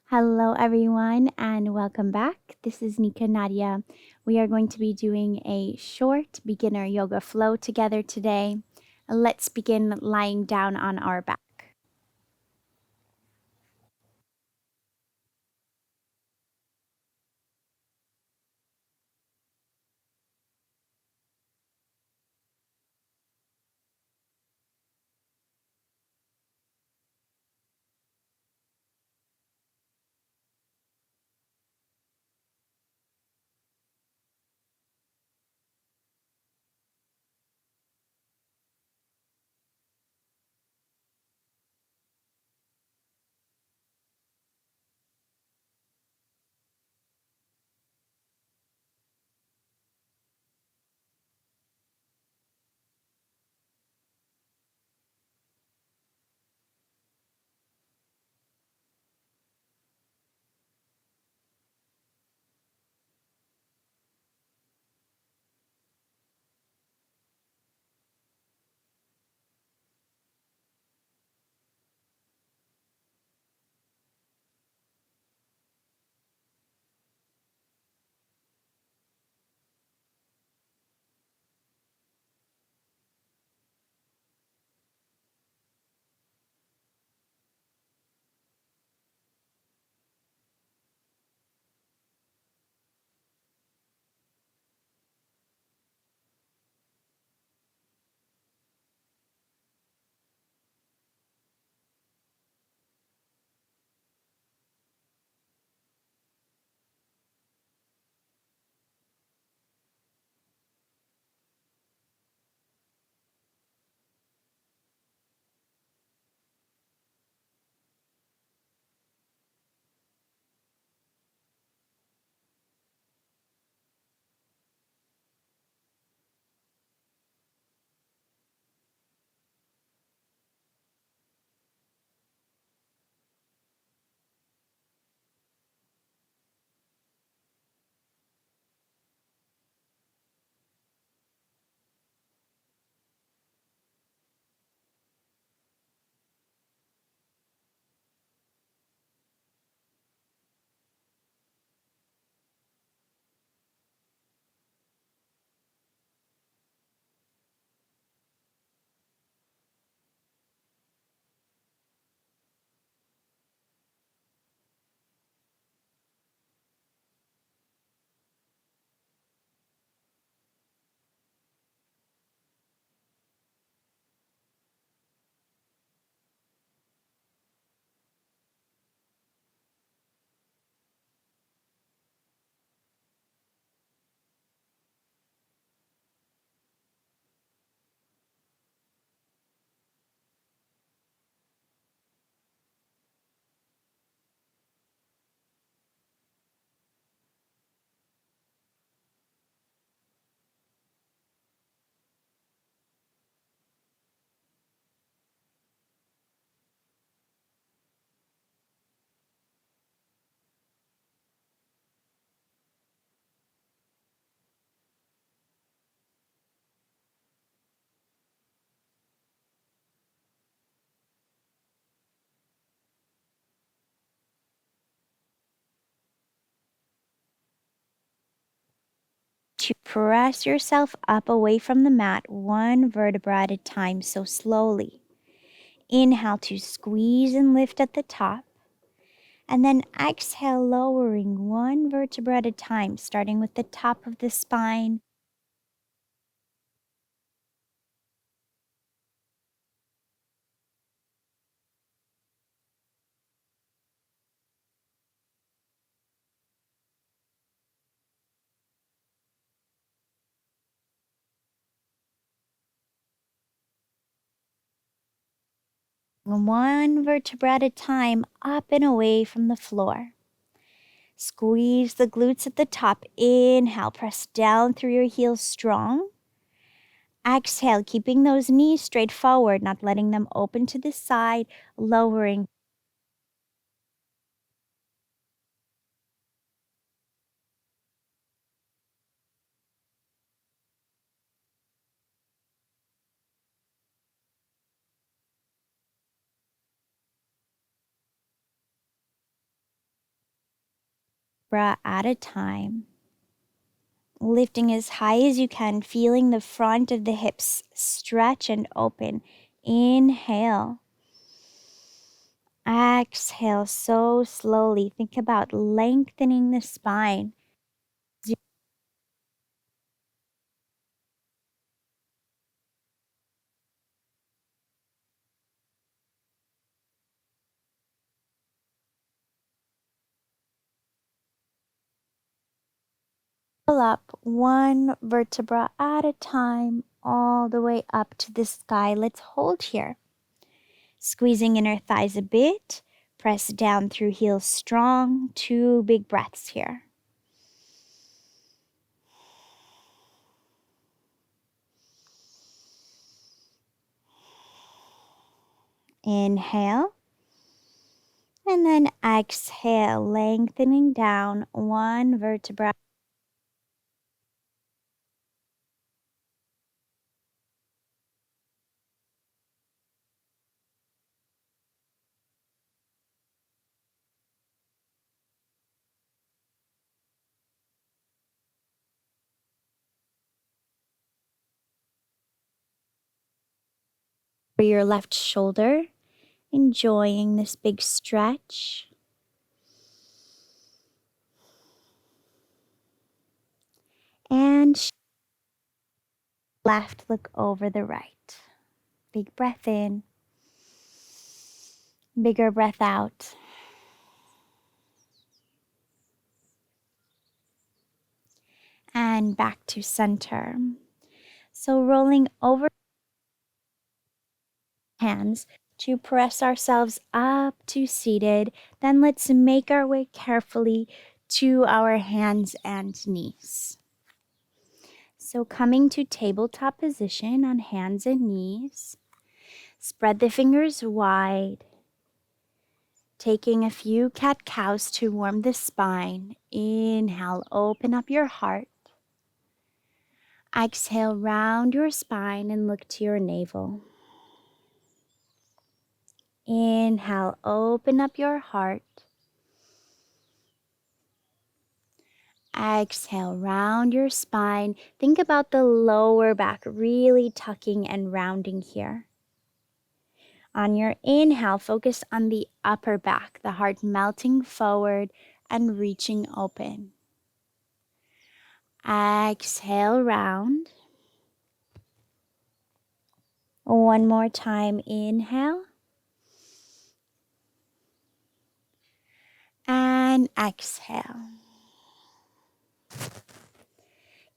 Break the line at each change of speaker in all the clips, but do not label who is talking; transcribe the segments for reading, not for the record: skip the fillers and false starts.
Hello, everyone, and welcome back. This is NikkaNadia. We are going to be doing a short beginner yoga flow together today. Let's begin lying down on our back. To press yourself up away from the mat, one vertebra at a time, so slowly. Inhale to squeeze and lift at the top, and then exhale, lowering one vertebra at a time, starting with the top of the spine. One vertebra at a time, up and away from the floor. Squeeze the glutes at the top. Inhale, press down through your heels strong. Exhale, keeping those knees straight forward, not letting them open to the side, lowering. Breath at a time. Lifting as high as you can, feeling the front of the hips stretch and open. Inhale. Exhale so slowly. Think about lengthening the spine. Pull up one vertebra at a time, all the way up to the sky. Let's hold here. Squeezing inner thighs a bit. Press down through heels strong. 2 big breaths here. Inhale. And then exhale, lengthening down one vertebra. For your left shoulder, enjoying this big stretch. And left, look over the right. Big breath in. Bigger breath out. And back to center. So rolling over hands to press ourselves up to seated. Then let's make our way carefully to our hands and knees. So coming to tabletop position on hands and knees. Spread the fingers wide. Taking a few cat-cows to warm the spine. Inhale, open up your heart. Exhale, round your spine and look to your navel. Inhale, open up your heart. Exhale, round your spine. Think about the lower back really tucking and rounding here. On your inhale, focus on the upper back, the heart melting forward and reaching open. Exhale, round. One more time, inhale. And exhale.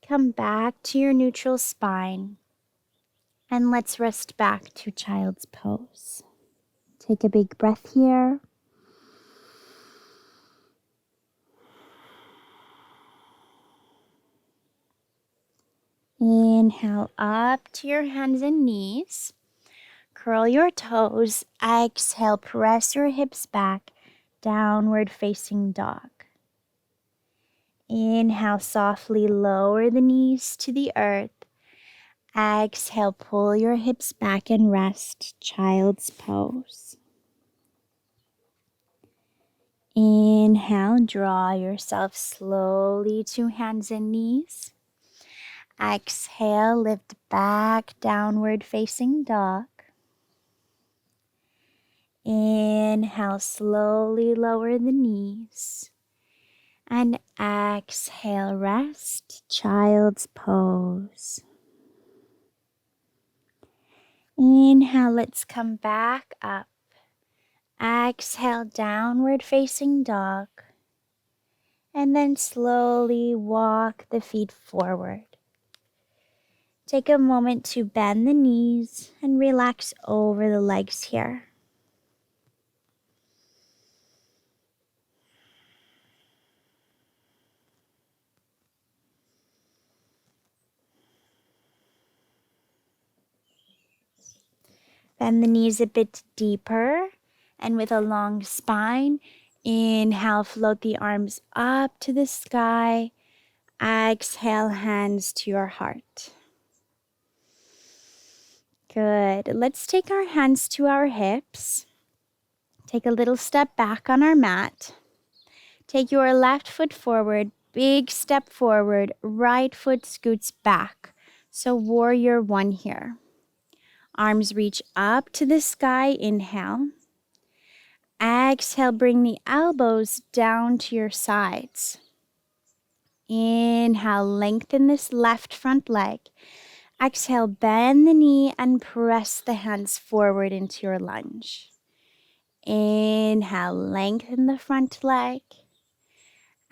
Come back to your neutral spine. And let's rest back to child's pose. Take a big breath here. Inhale up to your hands and knees. Curl your toes. Exhale, press your hips back. Downward facing dog. Inhale, softly lower the knees to the earth. Exhale, pull your hips back and rest. Child's pose. Inhale, draw yourself slowly to hands and knees. Exhale, lift back, downward facing dog. Inhale, slowly lower the knees. And exhale, rest, child's pose. Inhale, let's come back up. Exhale, downward facing dog. And then slowly walk the feet forward. Take a moment to bend the knees and relax over the legs here. Bend the knees a bit deeper and with a long spine. Inhale, float the arms up to the sky. Exhale, hands to your heart. Good. Let's take our hands to our hips. Take a little step back on our mat. Take your left foot forward, big step forward, right foot scoots back. So warrior one here. Arms reach up to the sky, inhale. Exhale, bring the elbows down to your sides. Inhale, lengthen this left front leg. Exhale, bend the knee and press the hands forward into your lunge. Inhale, lengthen the front leg.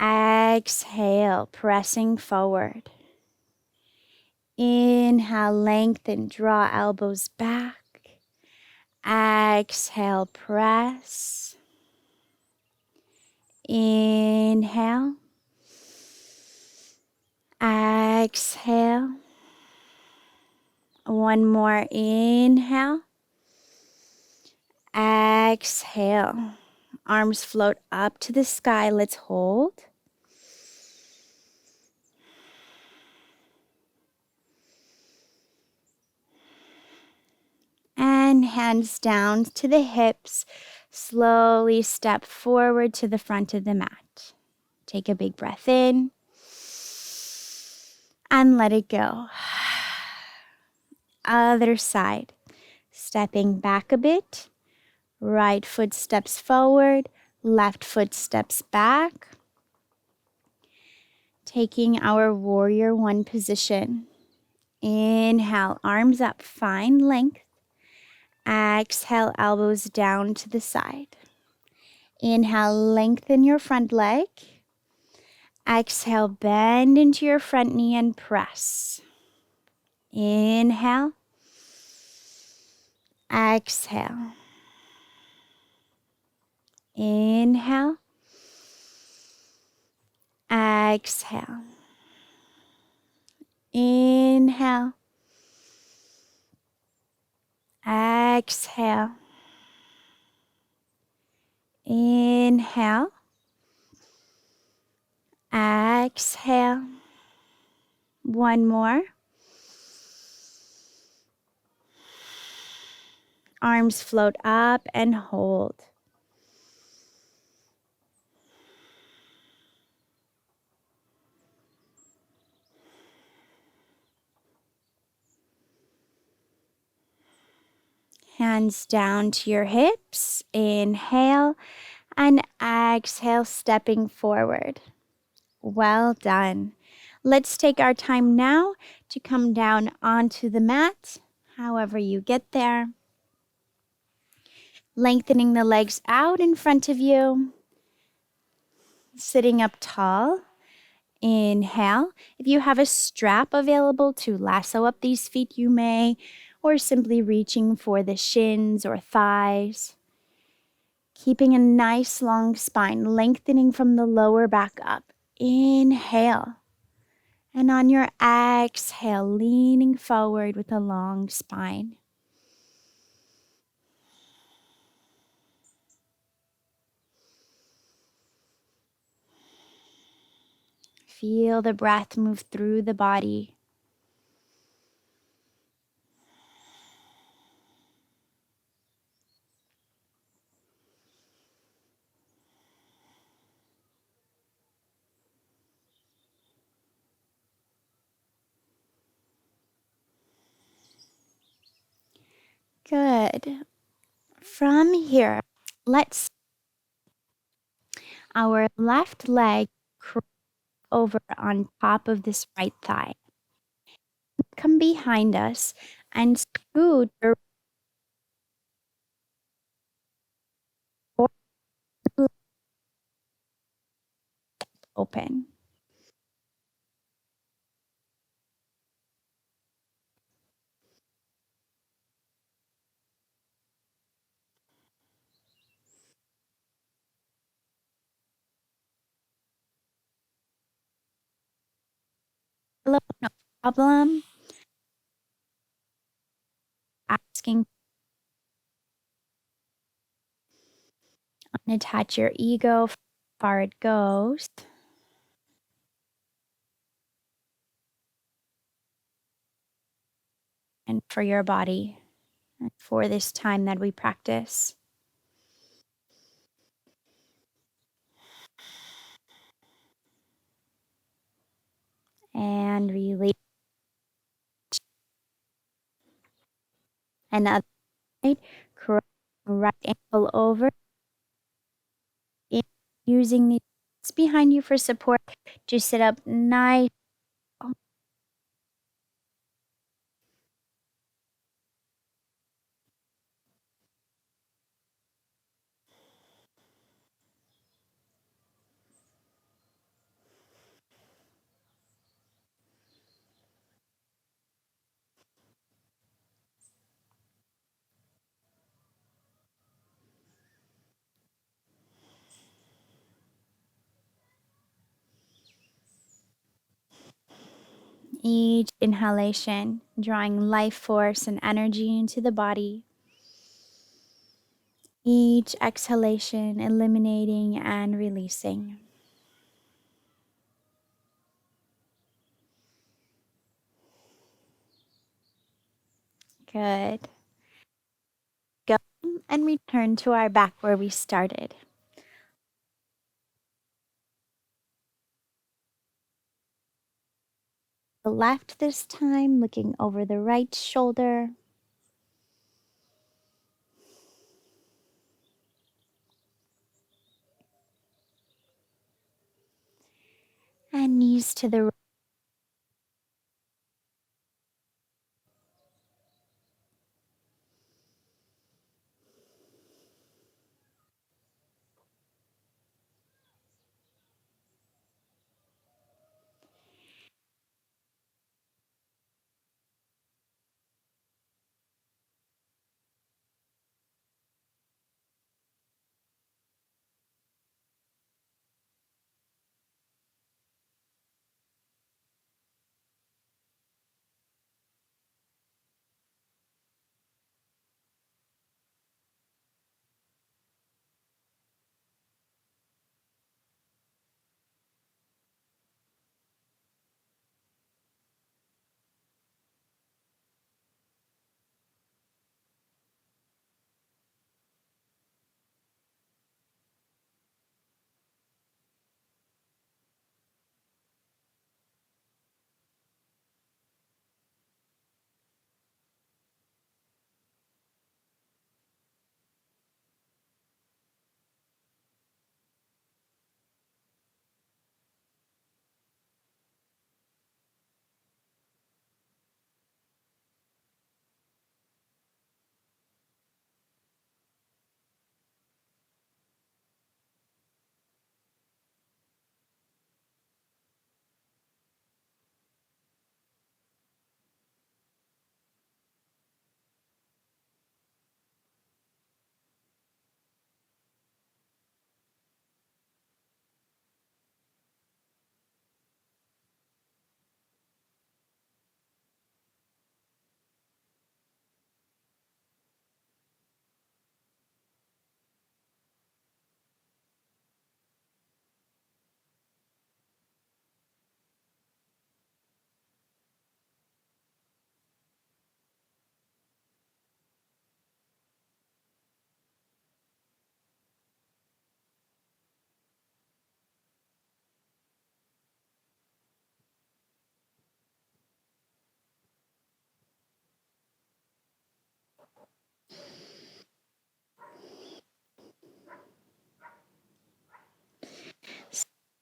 Exhale, pressing forward. Inhale, lengthen, draw elbows back. Exhale, press. Inhale. Exhale. One more inhale. Exhale. Arms float up to the sky. Let's hold. And hands down to the hips. Slowly step forward to the front of the mat. Take a big breath in. And let it go. Other side. Stepping back a bit. Right foot steps forward. Left foot steps back. Taking our warrior one position. Inhale, arms up, find length. Exhale, elbows down to the side. Inhale, lengthen your front leg. Exhale, bend into your front knee and press. Inhale. Exhale. Inhale. Exhale. Inhale. Exhale. Inhale. Exhale. One more. Arms float up and hold. Hands down to your hips. Inhale and exhale, stepping forward. Well done. Let's take our time now to come down onto the mat, however you get there. Lengthening the legs out in front of you. Sitting up tall. Inhale. If you have a strap available to lasso up these feet, you may, or simply reaching for the shins or thighs. Keeping a nice long spine, lengthening from the lower back up. Inhale. And on your exhale, leaning forward with a long spine. Feel the breath move through the body. Good. From here, let's our left leg cross over on top of this right thigh. Come behind us and scoot your leg open. No problem. Asking, unattach your ego, how far it goes. And for your body, and for this time that we practice. and release. Another side, cross right ankle over, using the hands behind you for support to sit up nice. Each inhalation, drawing life force and energy into the body. Each exhalation, eliminating and releasing. Good. Go and return to our back where we started. The left this time, looking over the right shoulder. And knees to the right.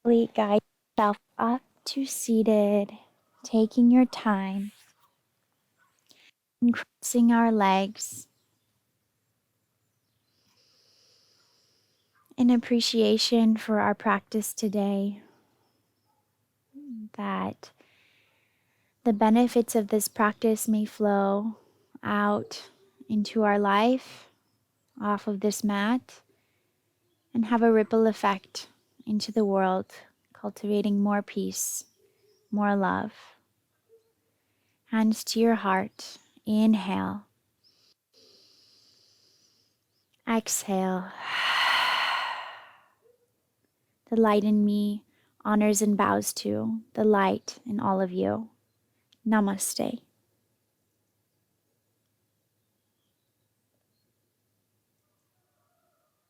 Slowly guide yourself up to seated, taking your time and crossing our legs in appreciation for our practice today, that the benefits of this practice may flow out into our life off of this mat and have a ripple effect into the world, cultivating more peace, more love. Hands to your heart. Inhale. Exhale. The light in me honors and bows to the light in all of you. Namaste.